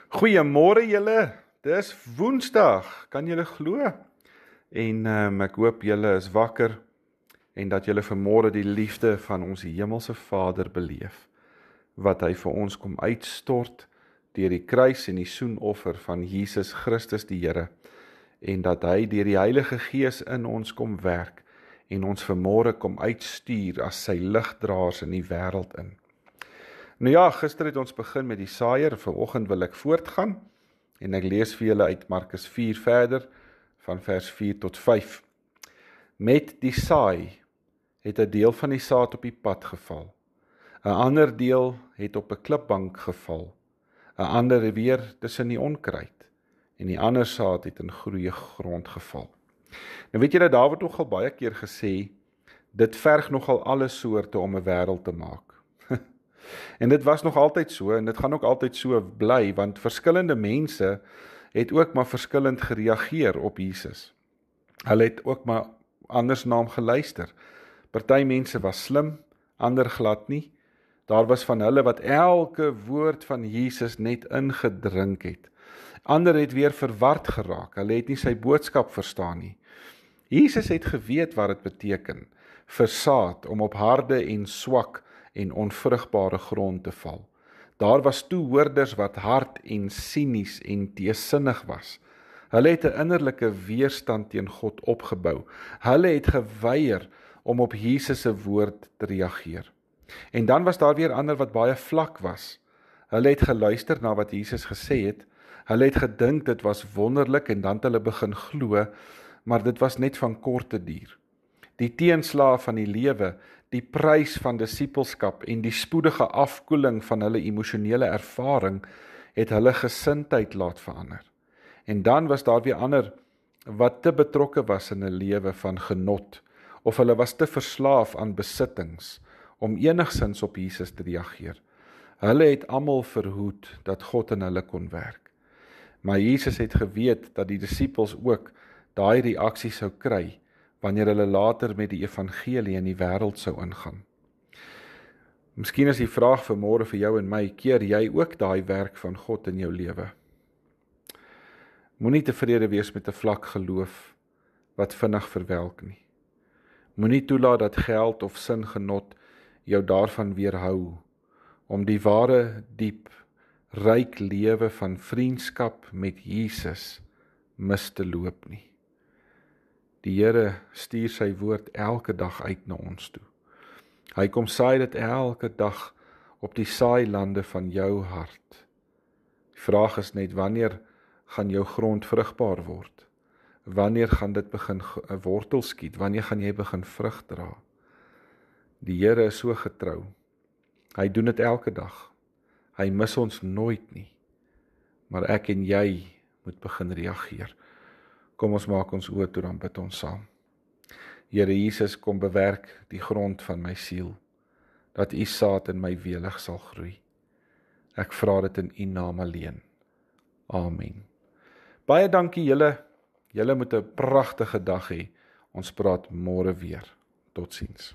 Goeiemôre julle, dis Woensdag, kan julle glo? En ek hoop julle is wakker en dat julle vanmôre die liefde van ons hemelse Vader beleef, wat hy vir ons kom uitstort deur die kruis en die soenoffer van Jesus Christus die Here, en dat hy deur die Heilige Gees in ons kom werk en ons vanmôre kom uitstuur as sy ligdraers in die wêreld in. Nou ja, gister het ons begin met die saaier, vanoggend wil ek voortgaan, en ek lees vir julle uit Markus 4 verder, van vers 4 tot 5. Met die saai het 'n deel van die saad op die pad geval, 'n ander deel het op 'n klipbank geval, 'n ander weer tussen die onkruid, en die ander saad het in goeie grond geval. Nou weet julle, Dawid het nogal baie keer gesê, dit verg nogal alle soorte om 'n wêreld te maak. En dit was nog altyd so, en dit gaan ook altyd so bly, want verskillende mense het ook maar verskillend gereageer op Jesus. Hulle het ook maar anders na hom geluister. Party mense was slim, ander glad nie. Daar was van hulle wat elke woord van Jesus net ingedrink het. Ander het weer verward geraak, hulle het nie sy boodskap verstaan nie. Jesus het geweet wat dit beteken vir saad om op harde en swak en onvrugbare grond te val. Daar was toehoorders wat hard en sinies en teesinnig was. Hulle het 'n innerlike weerstand teen God opgebou. Hulle het geweier om op Jesus se woord te reageer. En dan was daar weer ander wat baie vlak was. Hulle het geluister na wat Jesus gesê het. Hulle het gedink dit was wonderlik en dan het hulle begin glo, maar dit was net van korte duur. Die teenslae van die lewe, die prys van disippelskap en die spoedige afkoeling van hulle emosionele ervaring het hulle gesindheid laat verander. En dan was daar weer ander wat te betrokke was in 'n lewe van genot, of hulle was te verslaaf aan besittings om enigsins op Jesus te reageer. Hulle het almal verhoed dat God in hulle kon werk. Maar Jesus het geweet dat die disippels ook daai reaksie sou kry wanneer hulle later met die evangelie in die wêreld sou ingaan. Miskien is die vraag vanmôre vir jou en my, keer jy ook daai werk van God in jou lewe? Moenie tevrede wees met 'n vlak geloof wat vinnig verwelk nie. Moenie toelaat dat geld of singenot jou daarvan weerhou om die ware, diep, ryk lewe van vriendskap met Jesus mis te loop nie. Die Here stuur sy woord elke dag uit na ons toe. Hy kom saai dit elke dag op die saailande van jou hart. Die vraag is net, wanneer gaan jou grond vrugbaar word? Wanneer gaan dit begin 'n wortel skiet? Wanneer gaan jy begin vrug dra? Die Here is so getrou. Hy doen dit elke dag. Hy mis ons nooit nie. Maar ek en jy moet begin reageer. Kom ons maak ons oë toe, dan bid ons saam. Here Jesus, kom bewerk die grond van my siel, dat u saad in my welig sal groei. Ek vra dit in u naam alleen. Amen. Baie dankie julle. Julle moet 'n pragtige dag hê. Ons praat môre weer. Totsiens.